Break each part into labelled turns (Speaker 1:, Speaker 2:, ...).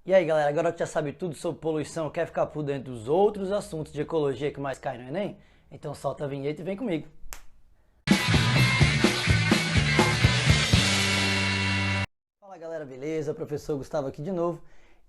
Speaker 1: E aí galera, agora que já sabe tudo sobre poluição, quer ficar por dentro dos outros assuntos de ecologia que mais caem no Enem? Então solta a vinheta e vem comigo. Fala galera, beleza? Professor Gustavo aqui de novo.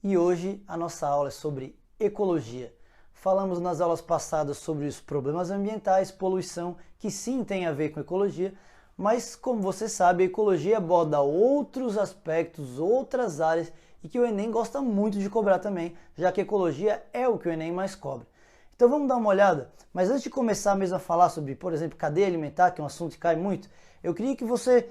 Speaker 1: E hoje a nossa aula é sobre ecologia. Falamos nas aulas passadas sobre os problemas ambientais, poluição, que sim tem a ver com ecologia, mas como você sabe, a ecologia aborda outros aspectos, outras áreas e que o Enem gosta muito de cobrar também, já que ecologia é o que o Enem mais cobra. Então vamos dar uma olhada, mas antes de começar mesmo a falar sobre, por exemplo, cadeia alimentar, que é um assunto que cai muito, eu queria que você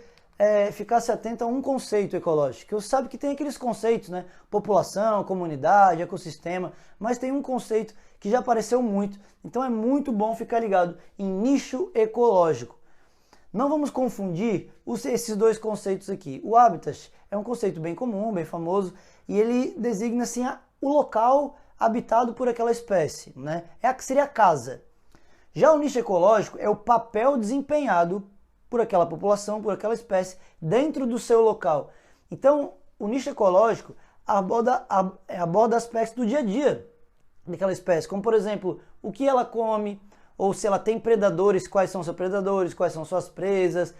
Speaker 1: ficasse atento a um conceito ecológico, que você sabe que tem aqueles conceitos, né? População, comunidade, ecossistema, mas tem um conceito que já apareceu muito, então é muito bom ficar ligado em nicho ecológico. Não vamos confundir esses dois conceitos aqui. O habitat é um conceito bem comum, bem famoso, e ele designa assim, o local habitado por aquela espécie, né? Seria a casa. Já o nicho ecológico é o papel desempenhado por aquela população, por aquela espécie, dentro do seu local. Então, o nicho ecológico aborda aspectos do dia a dia daquela espécie, como por exemplo, o que ela come, ou se ela tem predadores, quais são seus predadores, quais são suas presas,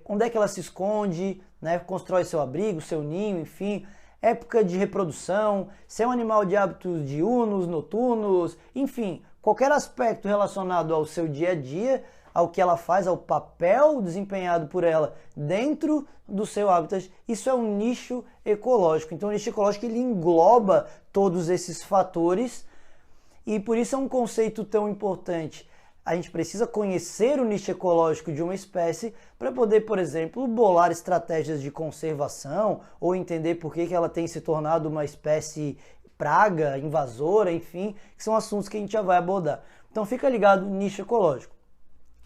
Speaker 1: onde é que ela se esconde, né, constrói seu abrigo, seu ninho, enfim, época de reprodução, se é um animal de hábitos diurnos, noturnos, enfim, qualquer aspecto relacionado ao seu dia a dia, ao que ela faz, ao papel desempenhado por ela dentro do seu habitat, isso é um nicho ecológico. Então o nicho ecológico ele engloba todos esses fatores e por isso é um conceito tão importante. A gente precisa conhecer o nicho ecológico de uma espécie para poder, por exemplo, bolar estratégias de conservação ou entender por que ela tem se tornado uma espécie praga, invasora, enfim, que são assuntos que a gente já vai abordar. Então fica ligado no nicho ecológico.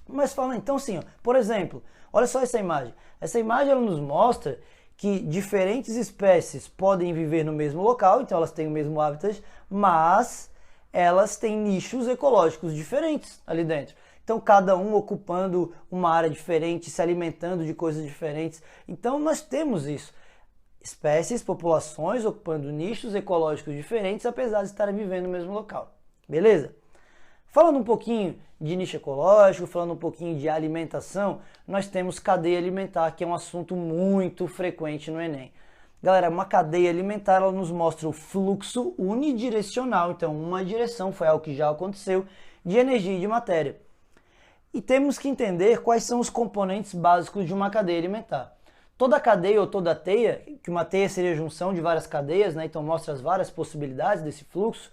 Speaker 1: Mas fala então assim, ó, por exemplo, olha só essa imagem. Essa imagem ela nos mostra que diferentes espécies podem viver no mesmo local, então elas têm o mesmo habitat, mas elas têm nichos ecológicos diferentes ali dentro. Então, cada um ocupando uma área diferente, se alimentando de coisas diferentes. Então, nós temos isso. Espécies, populações ocupando nichos ecológicos diferentes, apesar de estarem vivendo no mesmo local. Beleza? Falando um pouquinho de nicho ecológico, falando um pouquinho de alimentação, nós temos cadeia alimentar, que é um assunto muito frequente no Enem. Galera, uma cadeia alimentar ela nos mostra o fluxo unidirecional, então uma direção, foi algo que já aconteceu, de energia e de matéria. E temos que entender quais são os componentes básicos de uma cadeia alimentar. Toda cadeia ou toda teia, que uma teia seria a junção de várias cadeias, né? Então mostra as várias possibilidades desse fluxo,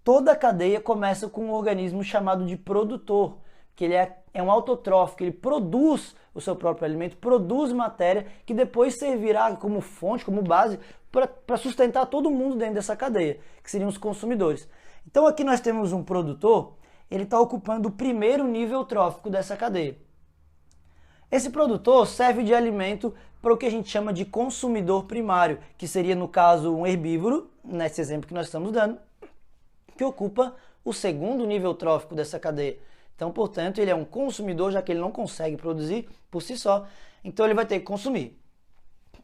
Speaker 1: toda cadeia começa com um organismo chamado de produtor, que ele é um autotrófico, ele produz o seu próprio alimento, produz matéria que depois servirá como fonte, como base para sustentar todo mundo dentro dessa cadeia, que seriam os consumidores. Então aqui nós temos um produtor, ele está ocupando o primeiro nível trófico dessa cadeia. Esse produtor serve de alimento para o que a gente chama de consumidor primário, que seria no caso um herbívoro, nesse exemplo que nós estamos dando, que ocupa o segundo nível trófico dessa cadeia. Então, portanto, ele é um consumidor, já que ele não consegue produzir por si só, então ele vai ter que consumir.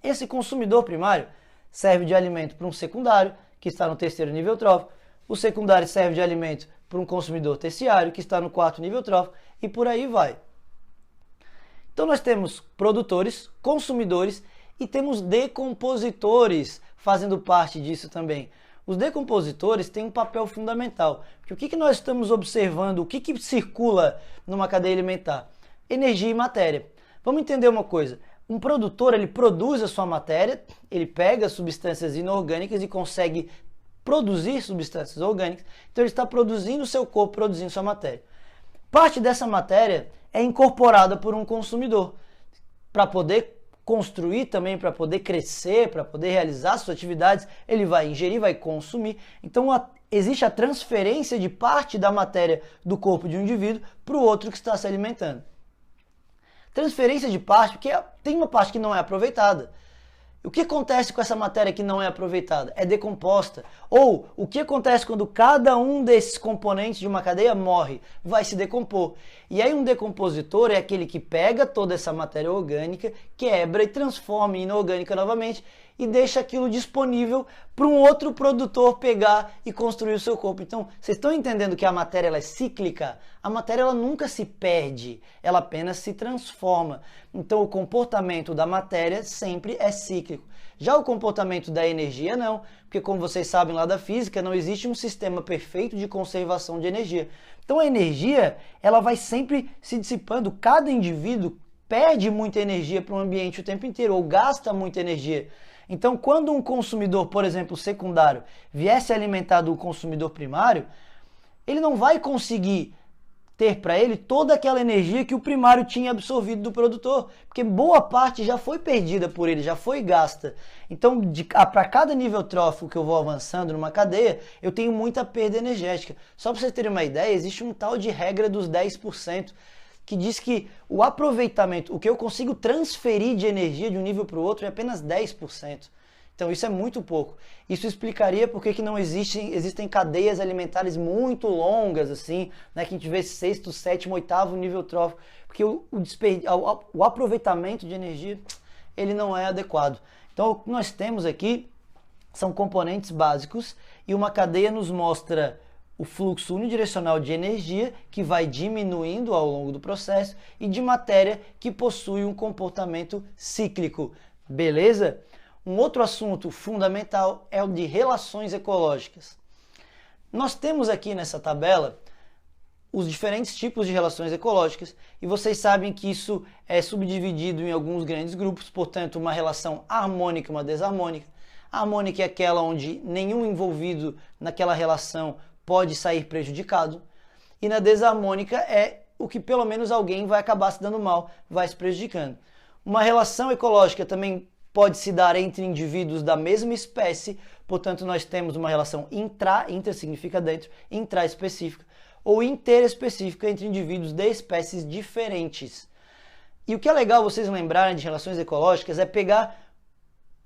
Speaker 1: Esse consumidor primário serve de alimento para um secundário, que está no terceiro nível trófico, o secundário serve de alimento para um consumidor terciário, que está no quarto nível trófico, e por aí vai. Então nós temos produtores, consumidores e temos decompositores fazendo parte disso também. Os decompositores têm um papel fundamental, porque o que nós estamos observando, o que circula numa cadeia alimentar? Energia e matéria. Vamos entender uma coisa, um produtor ele produz a sua matéria, ele pega substâncias inorgânicas e consegue produzir substâncias orgânicas, então ele está produzindo o seu corpo, produzindo sua matéria. Parte dessa matéria é incorporada por um consumidor, para poder construir também, para poder crescer, para poder realizar suas atividades, ele vai ingerir, vai consumir. Então existe a transferência de parte da matéria do corpo de um indivíduo para o outro que está se alimentando. Transferência de parte, porque tem uma parte que não é aproveitada. O que acontece com essa matéria que não é aproveitada? É decomposta. Ou o que acontece quando cada um desses componentes de uma cadeia morre? Vai se decompor. E aí um decompositor é aquele que pega toda essa matéria orgânica, quebra e transforma em inorgânica novamente e deixa aquilo disponível para um outro produtor pegar e construir o seu corpo. Então, vocês estão entendendo que a matéria ela é cíclica? A matéria ela nunca se perde, ela apenas se transforma. Então, o comportamento da matéria sempre é cíclico. Já o comportamento da energia não, porque como vocês sabem lá da física, não existe um sistema perfeito de conservação de energia. Então a energia, ela vai sempre se dissipando, cada indivíduo perde muita energia para o ambiente o tempo inteiro, ou gasta muita energia. Então quando um consumidor, por exemplo, secundário, viesse alimentar do consumidor primário, ele não vai conseguir ter para ele toda aquela energia que o primário tinha absorvido do produtor, porque boa parte já foi perdida por ele, já foi gasta. Então, para cada nível trófico que eu vou avançando numa cadeia, eu tenho muita perda energética. Só para vocês terem uma ideia, existe um tal de regra dos 10%, que diz que o aproveitamento, o que eu consigo transferir de energia de um nível para o outro é apenas 10%. Então isso é muito pouco. Isso explicaria por que não existem cadeias alimentares muito longas, assim, né, que a gente vê sexto, sétimo, oitavo nível trófico, porque o aproveitamento de energia ele não é adequado. Então o que nós temos aqui são componentes básicos e uma cadeia nos mostra o fluxo unidirecional de energia, que vai diminuindo ao longo do processo, e de matéria, que possui um comportamento cíclico. Beleza? Um outro assunto fundamental é o de relações ecológicas. Nós temos aqui nessa tabela os diferentes tipos de relações ecológicas e vocês sabem que isso é subdividido em alguns grandes grupos, portanto, uma relação harmônica e uma desarmônica. A harmônica é aquela onde nenhum envolvido naquela relação pode sair prejudicado, e na desarmônica é o que pelo menos alguém vai acabar se dando mal, vai se prejudicando. Uma relação ecológica também pode se dar entre indivíduos da mesma espécie, portanto nós temos uma relação intra significa dentro, intraespecífica, ou interespecífica entre indivíduos de espécies diferentes. E o que é legal vocês lembrarem de relações ecológicas é pegar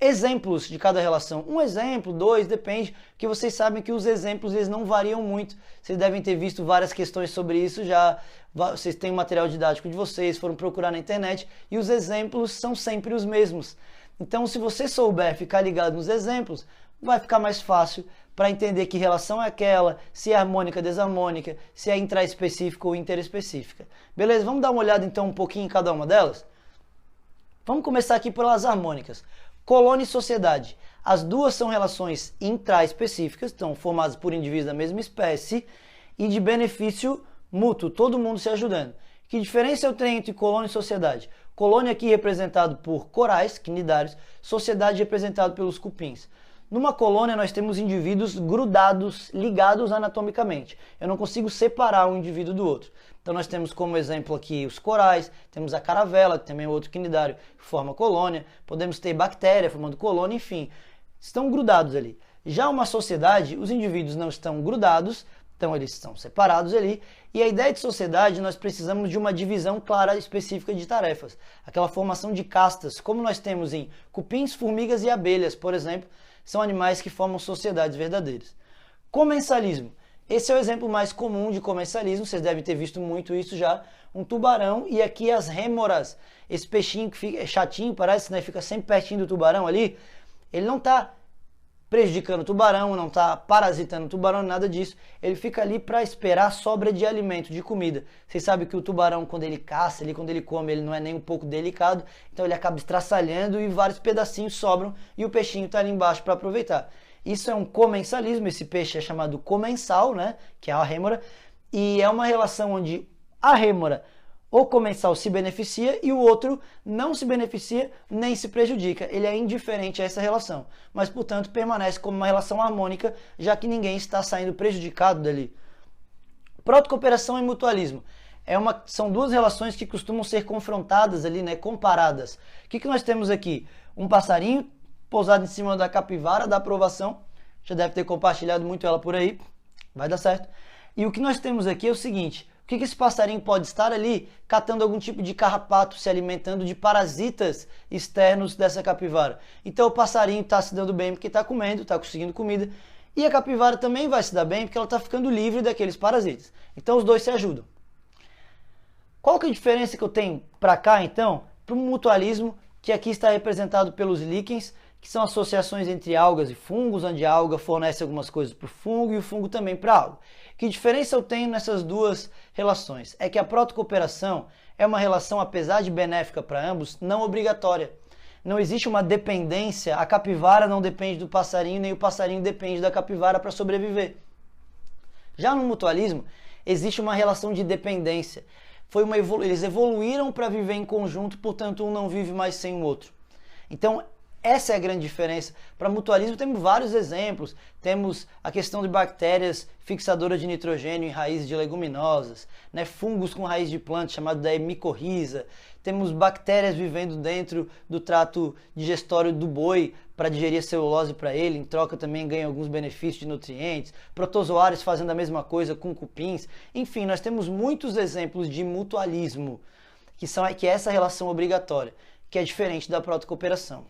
Speaker 1: exemplos de cada relação. Um exemplo, dois, depende, porque vocês sabem que os exemplos eles não variam muito. Vocês devem ter visto várias questões sobre isso já, vocês têm o material didático de vocês, foram procurar na internet, e os exemplos são sempre os mesmos. Então, se você souber ficar ligado nos exemplos, vai ficar mais fácil para entender que relação é aquela, se é harmônica, desarmônica, se é intraespecífica ou interespecífica. Beleza? Vamos dar uma olhada então um pouquinho em cada uma delas? Vamos começar aqui pelas harmônicas. Colônia e sociedade. As duas são relações intraespecíficas, estão formadas por indivíduos da mesma espécie e de benefício mútuo, todo mundo se ajudando. Que diferença eu tenho entre colônia e sociedade? Colônia aqui representado por corais, quinidários, sociedade representado pelos cupins. Numa colônia nós temos indivíduos grudados, ligados anatomicamente. Eu não consigo separar um indivíduo do outro. Então nós temos como exemplo aqui os corais, temos a caravela, que também é outro quinidário que forma colônia, podemos ter bactéria formando colônia, enfim, estão grudados ali. Já uma sociedade, os indivíduos não estão grudados, então eles estão separados ali, e a ideia de sociedade nós precisamos de uma divisão clara específica de tarefas, aquela formação de castas, como nós temos em cupins, formigas e abelhas, por exemplo, são animais que formam sociedades verdadeiras. Comensalismo. Esse é o exemplo mais comum de comensalismo, vocês devem ter visto muito isso já, um tubarão e aqui as rêmoras, esse peixinho que fica chatinho, parece, né, fica sempre pertinho do tubarão ali, ele não está prejudicando o tubarão, não está parasitando o tubarão, nada disso, ele fica ali para esperar a sobra de alimento, de comida. Vocês sabem que o tubarão, quando ele caça, quando ele come, ele não é nem um pouco delicado, então ele acaba estraçalhando e vários pedacinhos sobram e o peixinho está ali embaixo para aproveitar. Isso é um comensalismo, esse peixe é chamado comensal, né, que é a rêmora, e é uma relação onde a rêmora, o comensal, se beneficia e o outro não se beneficia nem se prejudica. Ele é indiferente a essa relação, mas, portanto, permanece como uma relação harmônica, já que ninguém está saindo prejudicado dali. Protocooperação e mutualismo. São duas relações que costumam ser confrontadas ali, né, comparadas. O que nós temos aqui? Um passarinho pousado em cima da capivara da aprovação, já deve ter compartilhado muito ela por aí, vai dar certo. E o que nós temos aqui é o seguinte, o que esse passarinho pode estar ali catando algum tipo de carrapato, se alimentando de parasitas externos dessa capivara. Então o passarinho está se dando bem porque está comendo, está conseguindo comida, e a capivara também vai se dar bem porque ela está ficando livre daqueles parasitas. Então os dois se ajudam. Qual que é a diferença que eu tenho para cá então, para o mutualismo, que aqui está representado pelos líquens, que são associações entre algas e fungos, onde a alga fornece algumas coisas para o fungo e o fungo também para a alga. Que diferença eu tenho nessas duas relações? É que a protocooperação é uma relação, apesar de benéfica para ambos, não obrigatória. Não existe uma dependência, a capivara não depende do passarinho, nem o passarinho depende da capivara para sobreviver. Já no mutualismo, existe uma relação de dependência. Eles evoluíram para viver em conjunto, portanto um não vive mais sem o outro. Então, essa é a grande diferença. Para mutualismo temos vários exemplos. Temos a questão de bactérias fixadoras de nitrogênio em raízes de leguminosas, né? Fungos com raiz de planta, chamado da micorriza. Temos bactérias vivendo dentro do trato digestório do boi para digerir a celulose para ele, em troca também ganha alguns benefícios de nutrientes. Protozoários fazendo a mesma coisa com cupins. Enfim, nós temos muitos exemplos de mutualismo, que é essa relação obrigatória, que é diferente da protocooperação.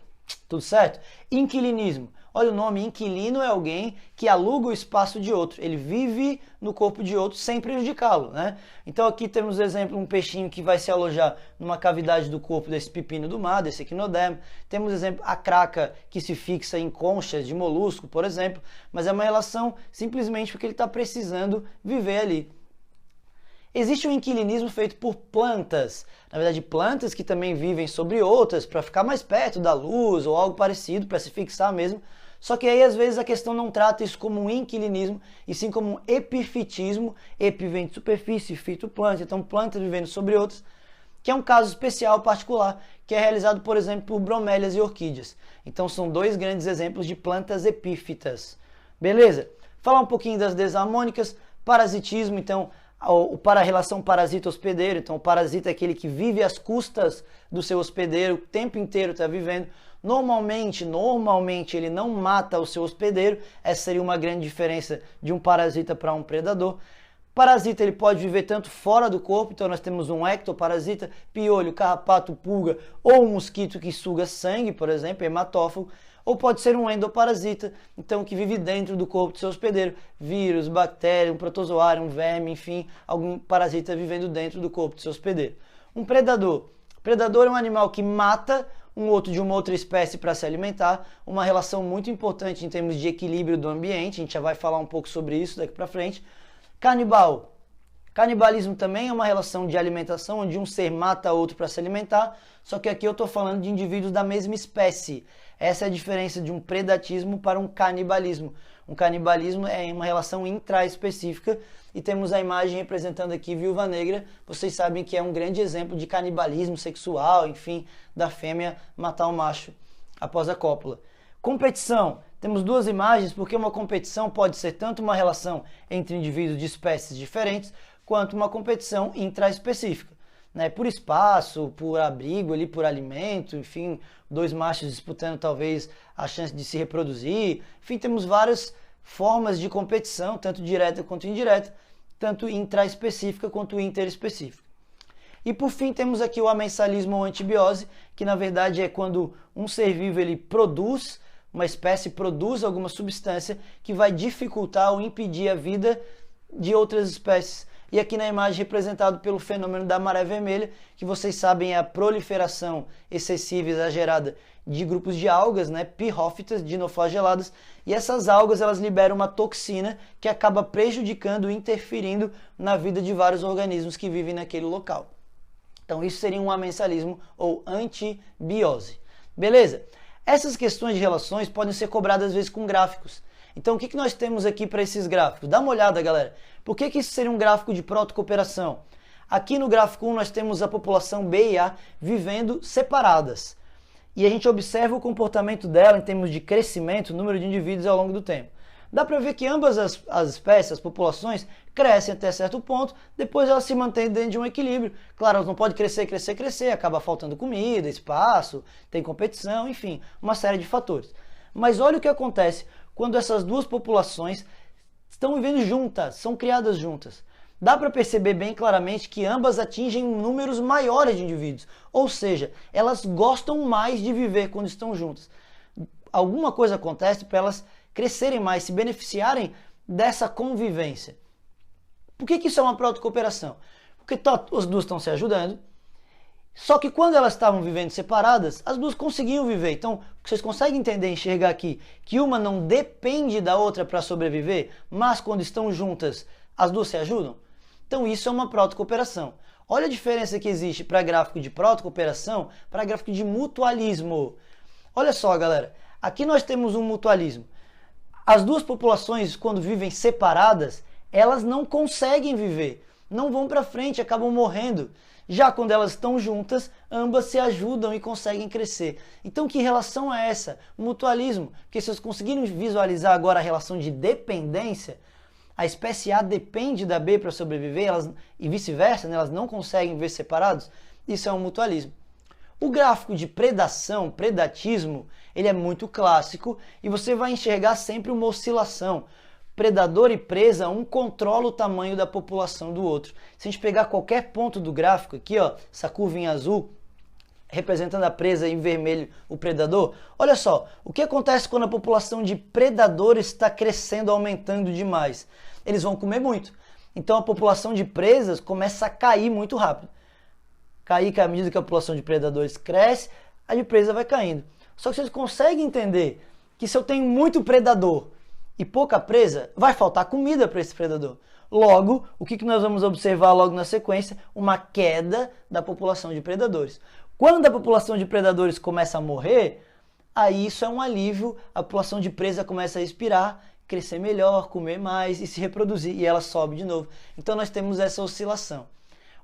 Speaker 1: Tudo certo? Inquilinismo. Olha o nome, inquilino é alguém que aluga o espaço de outro. Ele vive no corpo de outro sem prejudicá-lo, né? Então aqui temos o exemplo, um peixinho que vai se alojar numa cavidade do corpo desse pepino do mar, desse equinodermo. Temos exemplo, a craca que se fixa em conchas de molusco, por exemplo. Mas é uma relação simplesmente porque ele está precisando viver ali. Existe um inquilinismo feito por plantas, na verdade plantas que também vivem sobre outras para ficar mais perto da luz ou algo parecido, para se fixar mesmo, só que aí às vezes a questão não trata isso como um inquilinismo, e sim como um epifitismo. Epi vem de superfície, fito planta, então plantas vivendo sobre outras, que é um caso especial, particular, que é realizado, por exemplo, por bromélias e orquídeas. Então são dois grandes exemplos de plantas epífitas. Beleza? Falar um pouquinho das desarmônicas, parasitismo, então para a relação parasita-hospedeiro. Então o parasita é aquele que vive às custas do seu hospedeiro, o tempo inteiro está vivendo. Normalmente ele não mata o seu hospedeiro. Essa seria uma grande diferença de um parasita para um predador. Parasita ele pode viver tanto fora do corpo, então nós temos um ectoparasita, piolho, carrapato, pulga ou um mosquito que suga sangue, por exemplo, hematófago. Ou pode ser um endoparasita, então que vive dentro do corpo do seu hospedeiro, vírus, bactéria, um protozoário, um verme, enfim, algum parasita vivendo dentro do corpo do seu hospedeiro. Um predador. Predador é um animal que mata um outro de uma outra espécie para se alimentar, uma relação muito importante em termos de equilíbrio do ambiente, a gente já vai falar um pouco sobre isso daqui para frente. Canibal. Canibalismo também é uma relação de alimentação, onde um ser mata outro para se alimentar, só que aqui eu estou falando de indivíduos da mesma espécie. Essa é a diferença de um predatismo para um canibalismo. Um canibalismo é uma relação intraespecífica, e temos a imagem representando aqui Viúva Negra. Vocês sabem que é um grande exemplo de canibalismo sexual, enfim, da fêmea matar o macho após a cópula. Competição. Temos duas imagens, porque uma competição pode ser tanto uma relação entre indivíduos de espécies diferentes, quanto uma competição intraespecífica, né? Por espaço, por abrigo, ali, por alimento, enfim, dois machos disputando talvez a chance de se reproduzir. Enfim, temos várias formas de competição, tanto direta quanto indireta, tanto intraespecífica quanto interespecífica. E por fim temos aqui o amensalismo ou antibiose, que na verdade é quando um ser vivo ele produz, uma espécie produz alguma substância que vai dificultar ou impedir a vida de outras espécies. E aqui na imagem representado pelo fenômeno da maré vermelha, que vocês sabem é a proliferação excessiva e exagerada de grupos de algas, né, pirrófitas, dinoflageladas, e essas algas elas liberam uma toxina que acaba prejudicando e interferindo na vida de vários organismos que vivem naquele local. Então isso seria um amensalismo ou antibiose. Beleza? Essas questões de relações podem ser cobradas às vezes com gráficos. Então o que nós temos aqui para esses gráficos? Dá uma olhada, galera. Por que isso seria um gráfico de protocooperação? Aqui no gráfico 1 nós temos a população B e A vivendo separadas. E a gente observa o comportamento dela em termos de crescimento, número de indivíduos ao longo do tempo. Dá para ver que ambas as espécies, as populações, crescem até certo ponto, depois elas se mantêm dentro de um equilíbrio. Claro, elas não podem crescer, acaba faltando comida, espaço, tem competição, enfim, uma série de fatores. Mas olha o que acontece quando essas duas populações estão vivendo juntas, são criadas juntas. Dá para perceber bem claramente que ambas atingem números maiores de indivíduos, ou seja, elas gostam mais de viver quando estão juntas. Alguma coisa acontece para elas crescerem mais, se beneficiarem dessa convivência. Por que isso é uma protocooperação? Porque os dois estão se ajudando Só que quando elas estavam vivendo separadas, as duas conseguiam viver. Então, vocês conseguem entender, enxergar aqui, que uma não depende da outra para sobreviver, mas quando estão juntas, as duas se ajudam? Então, isso é uma protocooperação. Olha a diferença que existe para gráfico de protocooperação para gráfico de mutualismo. Olha só, galera, aqui nós temos um mutualismo. As duas populações, quando vivem separadas, elas não conseguem viver, não vão para frente, acabam morrendo. Já quando elas estão juntas, ambas se ajudam e conseguem crescer. Então, que relação é essa? Mutualismo. Porque se vocês conseguirem visualizar agora a relação de dependência, a espécie A depende da B para sobreviver, e vice-versa, né? Elas não conseguem viver separados. Isso é um mutualismo. O gráfico de predação, predatismo, ele é muito clássico e você vai enxergar sempre uma oscilação. Predador e presa, um controla o tamanho da população do outro. Se a gente pegar qualquer ponto do gráfico aqui, ó, essa curva em azul, representando a presa, em vermelho o predador, olha só, o que acontece quando a população de predadores está crescendo, aumentando demais? Eles vão comer muito. Então a população de presas começa a cair muito rápido. Cair que à medida que a população de predadores cresce, a de presa vai caindo. Só que vocês conseguem entender que se eu tenho muito predador e pouca presa, vai faltar comida para esse predador. Logo, o que nós vamos observar logo na sequência? Uma queda da população de predadores. Quando a população de predadores começa a morrer, aí isso é um alívio, a população de presa começa a respirar, crescer melhor, comer mais e se reproduzir, e ela sobe de novo. Então nós temos essa oscilação.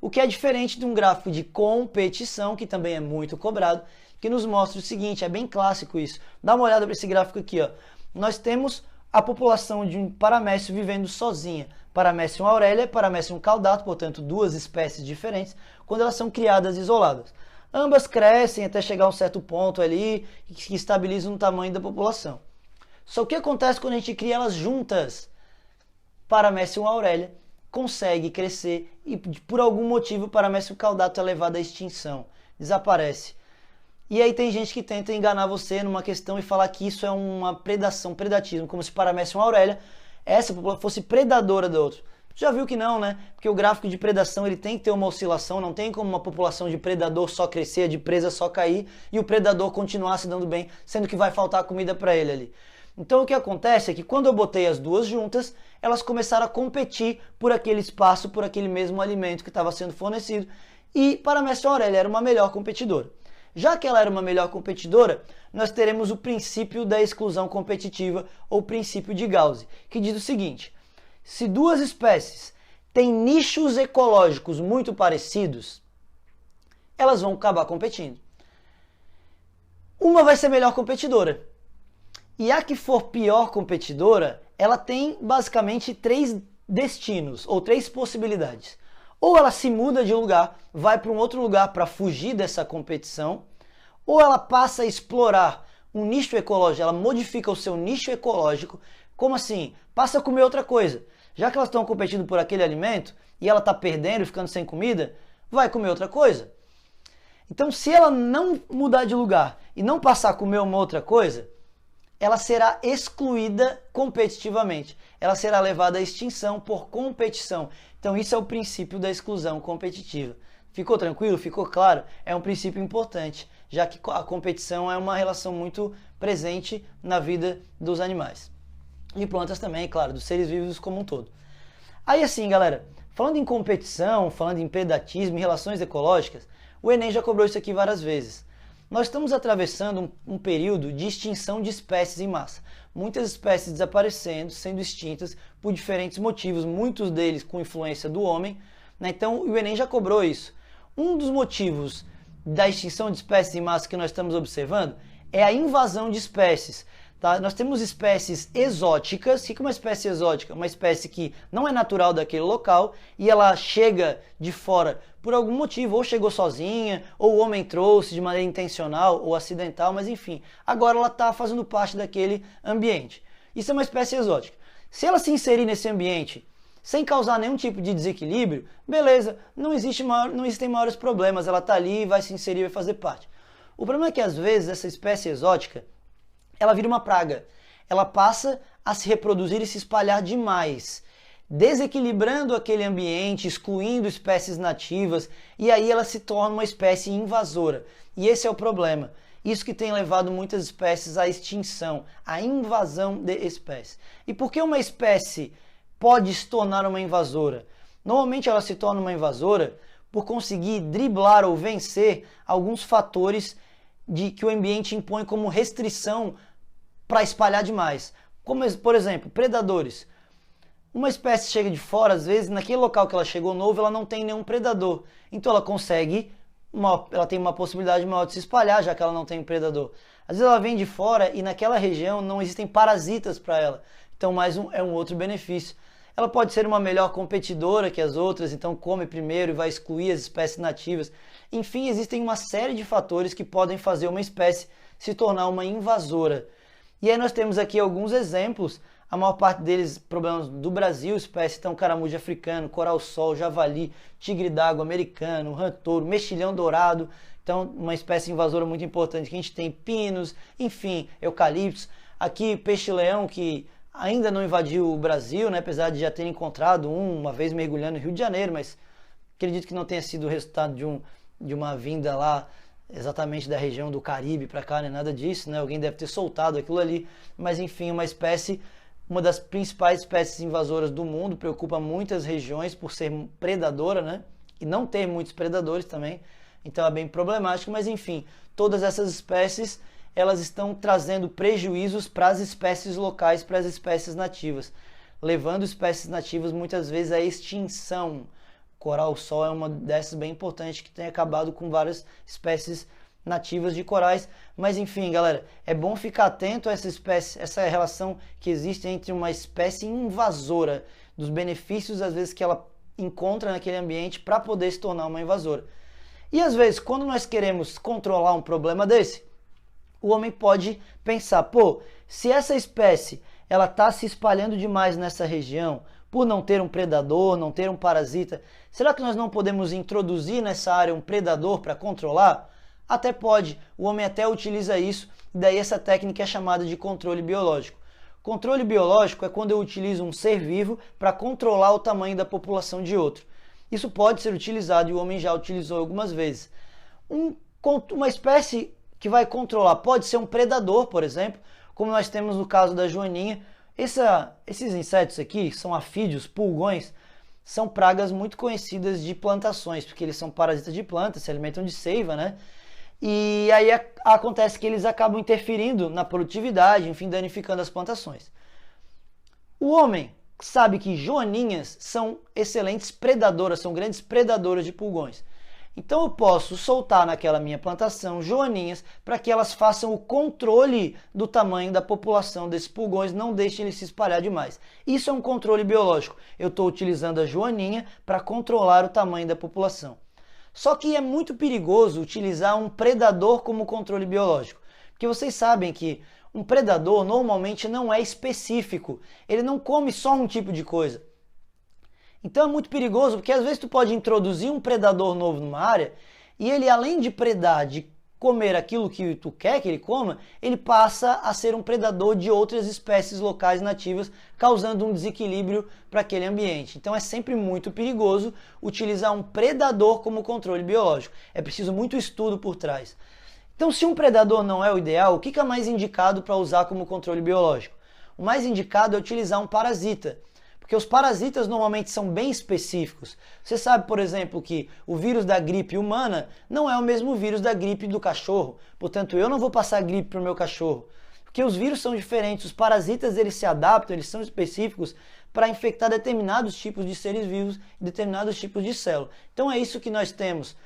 Speaker 1: O que é diferente de um gráfico de competição, que também é muito cobrado, que nos mostra o seguinte, é bem clássico isso. Dá uma olhada para esse gráfico aqui, ó. Nós temos a população de um paramécio vivendo sozinha. Paramécium aurelia, Paramécium caudato, portanto duas espécies diferentes, quando elas são criadas isoladas. Ambas crescem até chegar a um certo ponto ali, que estabilizam o tamanho da população. Só que o que acontece quando a gente cria elas juntas? Paramécium aurelia consegue crescer e por algum motivo o Paramécium caudato é levado à extinção, desaparece. E aí tem gente que tenta enganar você numa questão e falar que isso é uma predação, predatismo, como se Paramécium aurelia, essa fosse predadora do outro. Já viu que não, né? Porque o gráfico de predação ele tem que ter uma oscilação, não tem como uma população de predador só crescer, de presa só cair e o predador continuar se dando bem, sendo que vai faltar comida para ele ali. Então o que acontece é que quando eu botei as duas juntas, elas começaram a competir por aquele espaço, por aquele mesmo alimento que estava sendo fornecido e Paramécium aurelia era uma melhor competidora. Já que ela era uma melhor competidora, nós teremos o princípio da exclusão competitiva ou princípio de Gauss, que diz o seguinte: se duas espécies têm nichos ecológicos muito parecidos, elas vão acabar competindo. Uma vai ser melhor competidora. E a que for pior competidora, ela tem basicamente três destinos, ou três possibilidades. Ou ela se muda de lugar, vai para um outro lugar para fugir dessa competição, ou ela passa a explorar um nicho ecológico, ela modifica o seu nicho ecológico. Como assim? Passa a comer outra coisa. Já que elas estão competindo por aquele alimento, e ela está perdendo e ficando sem comida, vai comer outra coisa. Então, se ela não mudar de lugar e não passar a comer uma outra coisa, ela será excluída competitivamente. Ela será levada à extinção por competição. Então isso é o princípio da exclusão competitiva. Ficou tranquilo? Ficou claro? É um princípio importante, já que a competição é uma relação muito presente na vida dos animais. De plantas também, claro, dos seres vivos como um todo. Aí assim, galera, falando em competição, falando em predatismo, em relações ecológicas, o Enem já cobrou isso aqui várias vezes. Nós estamos atravessando um período de extinção de espécies em massa. Muitas espécies desaparecendo, sendo extintas por diferentes motivos, muitos deles com influência do homem, né? Então o Enem já cobrou isso. Um dos motivos da extinção de espécies em massa que nós estamos observando é a invasão de espécies. Tá? Nós temos espécies exóticas. O que é uma espécie exótica? Uma espécie que não é natural daquele local e ela chega de fora por algum motivo, ou chegou sozinha, ou o homem trouxe de maneira intencional ou acidental, mas enfim, agora ela está fazendo parte daquele ambiente. Isso é uma espécie exótica. Se ela se inserir nesse ambiente sem causar nenhum tipo de desequilíbrio, beleza, não existem maiores problemas, ela está ali, vai se inserir, vai fazer parte. O problema é que às vezes essa espécie exótica, ela vira uma praga. Ela passa a se reproduzir e se espalhar demais. desequilibrando aquele ambiente, excluindo espécies nativas, e aí ela se torna uma espécie invasora. E esse é o problema. Isso que tem levado muitas espécies à extinção, à invasão de espécies. E por que uma espécie pode se tornar uma invasora? Normalmente ela se torna uma invasora por conseguir driblar ou vencer alguns fatores que o ambiente impõe como restrição para espalhar demais. Como, por exemplo, predadores. Uma espécie chega de fora, às vezes, naquele local que ela chegou novo, ela não tem nenhum predador. Então ela ela tem uma possibilidade maior de se espalhar, já que ela não tem um predador. Às vezes ela vem de fora e naquela região não existem parasitas para ela. Então é um outro benefício. Ela pode ser uma melhor competidora que as outras, então come primeiro e vai excluir as espécies nativas. Enfim, existem uma série de fatores que podem fazer uma espécie se tornar uma invasora. E aí nós temos aqui alguns exemplos, a maior parte deles problemas do Brasil, espécies, então caramujo africano, coral-sol, javali, tigre d'água americano, rã-touro, mexilhão dourado, então uma espécie invasora muito importante que a gente tem, pinos, enfim, eucaliptos. Aqui peixe-leão que ainda não invadiu o Brasil, né, apesar de já ter encontrado uma vez mergulhando no Rio de Janeiro, mas acredito que não tenha sido o resultado de uma vinda lá exatamente da região do Caribe para cá, nem nada disso, né? Alguém deve ter soltado aquilo ali, mas enfim, uma das principais espécies invasoras do mundo, preocupa muitas regiões por ser predadora, né? E não ter muitos predadores também, então é bem problemático, mas enfim, todas essas espécies, elas estão trazendo prejuízos para as espécies locais, para as espécies nativas, levando espécies nativas muitas vezes à extinção. Coral-sol é uma dessas bem importante que tem acabado com várias espécies nativas de corais. Mas enfim, galera, é bom ficar atento a essa relação que existe entre uma espécie invasora, dos benefícios às vezes que ela encontra naquele ambiente para poder se tornar uma invasora. E às vezes, quando nós queremos controlar um problema desse, o homem pode pensar, pô, se essa espécie ela está se espalhando demais nessa região, por não ter um predador, não ter um parasita, será que nós não podemos introduzir nessa área um predador para controlar? Até pode, o homem até utiliza isso, e daí essa técnica é chamada de controle biológico. Controle biológico é quando eu utilizo um ser vivo para controlar o tamanho da população de outro. Isso pode ser utilizado e o homem já utilizou algumas vezes. Uma espécie que vai controlar pode ser um predador, por exemplo, como nós temos no caso da joaninha. Esses insetos aqui são afídeos, pulgões, são pragas muito conhecidas de plantações, porque eles são parasitas de plantas, se alimentam de seiva, né? E aí acontece que eles acabam interferindo na produtividade, enfim, danificando as plantações. O homem sabe que joaninhas são excelentes predadoras, são grandes predadoras de pulgões. Então eu posso soltar naquela minha plantação joaninhas para que elas façam o controle do tamanho da população desses pulgões, não deixem eles se espalhar demais. Isso é um controle biológico. Eu estou utilizando a joaninha para controlar o tamanho da população. Só que é muito perigoso utilizar um predador como controle biológico, porque vocês sabem que um predador normalmente não é específico, ele não come só um tipo de coisa. Então é muito perigoso, porque às vezes tu pode introduzir um predador novo numa área e ele, além de predar, de comer aquilo que tu quer que ele coma, ele passa a ser um predador de outras espécies locais nativas, causando um desequilíbrio para aquele ambiente. Então é sempre muito perigoso utilizar um predador como controle biológico. É preciso muito estudo por trás. Então, se um predador não é o ideal, o que é mais indicado para usar como controle biológico? O mais indicado é utilizar um parasita. Porque os parasitas normalmente são bem específicos. Você sabe, por exemplo, que o vírus da gripe humana não é o mesmo vírus da gripe do cachorro. Portanto, eu não vou passar gripe para o meu cachorro. Porque os vírus são diferentes, os parasitas eles se adaptam, eles são específicos para infectar determinados tipos de seres vivos e determinados tipos de células. Então é isso que nós temos.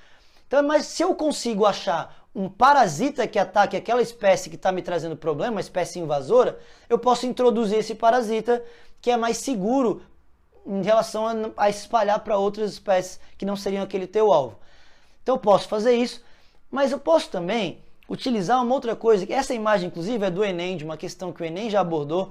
Speaker 1: Então, mas se eu consigo achar um parasita que ataque aquela espécie que está me trazendo problema, uma espécie invasora, eu posso introduzir esse parasita que é mais seguro em relação a espalhar para outras espécies que não seriam aquele teu alvo. Então eu posso fazer isso, mas eu posso também utilizar uma outra coisa, que essa imagem inclusive é do Enem, de uma questão que o Enem já abordou.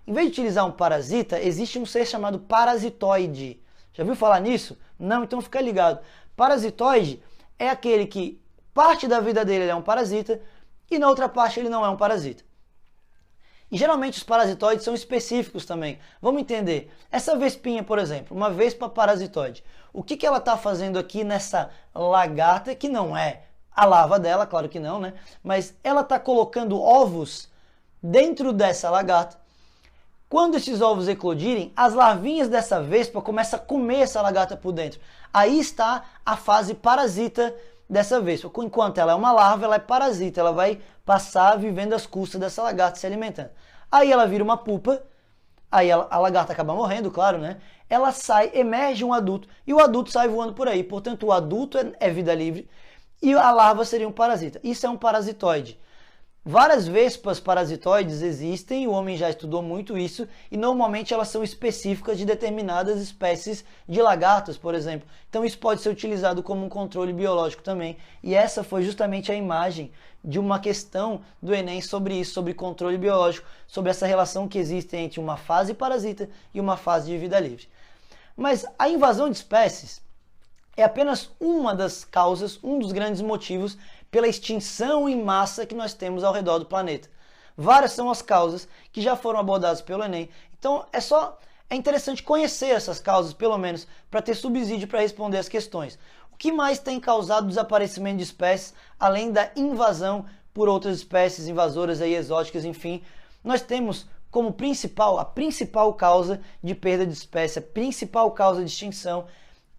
Speaker 1: Em vez de utilizar um parasita, existe um ser chamado parasitoide. Já viu falar nisso? Não? Então fica ligado. Parasitoide é aquele que parte da vida dele ele é um parasita e na outra parte ele não é um parasita. E geralmente os parasitoides são específicos também. Vamos entender. Essa vespinha, por exemplo, uma vespa parasitoide. O que ela está fazendo aqui nessa lagarta, que não é a larva dela, claro que não, né? Mas ela está colocando ovos dentro dessa lagarta. Quando esses ovos eclodirem, as larvinhas dessa vespa começam a comer essa lagarta por dentro. Aí está a fase parasita dessa vespa. Enquanto ela é uma larva, ela é parasita, ela vai passar vivendo às custas dessa lagarta, se alimentando. Aí ela vira uma pupa, aí a lagarta acaba morrendo, claro, né? Ela sai, emerge um adulto, e o adulto sai voando por aí. Portanto, o adulto é vida livre e a larva seria um parasita. Isso é um parasitoide. Várias vespas parasitoides existem, o homem já estudou muito isso, e normalmente elas são específicas de determinadas espécies de lagartas, por exemplo. Então isso pode ser utilizado como um controle biológico também. E essa foi justamente a imagem de uma questão do Enem sobre isso, sobre controle biológico, sobre essa relação que existe entre uma fase parasita e uma fase de vida livre. Mas a invasão de espécies é apenas uma das causas, um dos grandes motivos pela extinção em massa que nós temos ao redor do planeta. Várias são as causas que já foram abordadas pelo Enem. Então é interessante conhecer essas causas, pelo menos, para ter subsídio para responder as questões. O que mais tem causado o desaparecimento de espécies, além da invasão por outras espécies invasoras aí, exóticas, enfim? Nós temos como a principal causa de perda de espécie, a principal causa de extinção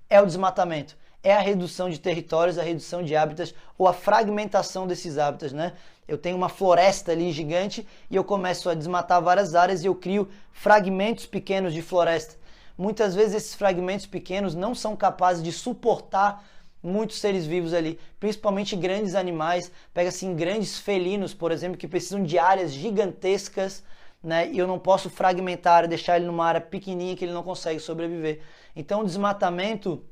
Speaker 1: é o desmatamento. É a redução de territórios, a redução de hábitats ou a fragmentação desses hábitats, né? Eu tenho uma floresta ali gigante e eu começo a desmatar várias áreas e eu crio fragmentos pequenos de floresta. Muitas vezes esses fragmentos pequenos não são capazes de suportar muitos seres vivos ali, principalmente grandes animais. Pega assim grandes felinos, por exemplo, que precisam de áreas gigantescas, né? E eu não posso fragmentar e deixar ele numa área pequenininha que ele não consegue sobreviver. Então o desmatamento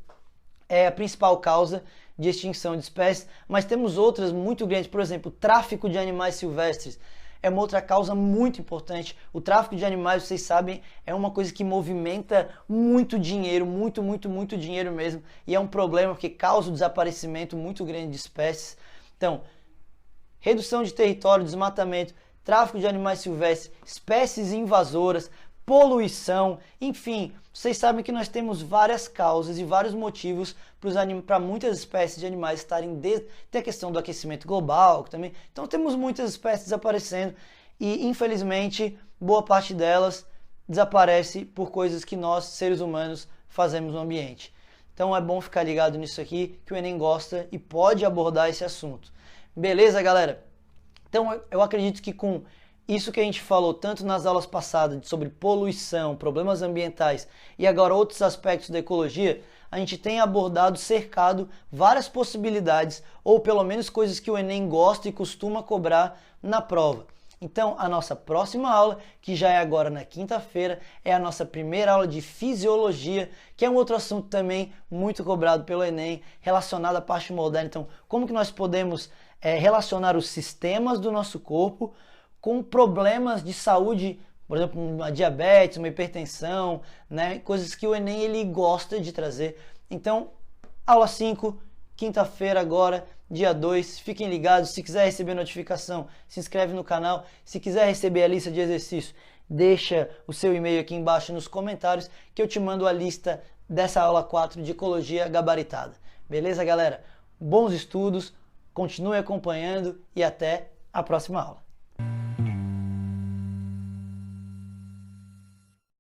Speaker 1: é a principal causa de extinção de espécies, mas temos outras muito grandes, por exemplo, o tráfico de animais silvestres é uma outra causa muito importante. O tráfico de animais, vocês sabem, é uma coisa que movimenta muito dinheiro, muito dinheiro mesmo, e é um problema porque causa um desaparecimento muito grande de espécies. Então, redução de território, desmatamento, tráfico de animais silvestres, espécies invasoras, poluição, enfim, vocês sabem que nós temos várias causas e vários motivos para muitas espécies de animais estarem tem a questão do aquecimento global também. Então temos muitas espécies desaparecendo e infelizmente boa parte delas desaparece por coisas que nós, seres humanos, fazemos no ambiente. Então é bom ficar ligado nisso aqui, que o Enem gosta e pode abordar esse assunto. Beleza, galera? Então eu acredito que com isso que a gente falou tanto nas aulas passadas sobre poluição, problemas ambientais e agora outros aspectos da ecologia, a gente tem abordado, cercado várias possibilidades ou pelo menos coisas que o Enem gosta e costuma cobrar na prova. Então a nossa próxima aula, que já é agora na quinta-feira, é a nossa primeira aula de fisiologia, que é um outro assunto também muito cobrado pelo Enem, relacionado à parte moderna. Então como que nós podemos relacionar os sistemas do nosso corpo com problemas de saúde, por exemplo, uma diabetes, uma hipertensão, né? Coisas que o Enem ele gosta de trazer. Então, aula 5, quinta-feira agora, dia 2. Fiquem ligados. Se quiser receber notificação, se inscreve no canal. Se quiser receber a lista de exercícios, deixa o seu e-mail aqui embaixo nos comentários que eu te mando a lista dessa aula 4 de ecologia gabaritada. Beleza, galera? Bons estudos, continue acompanhando e até a próxima aula.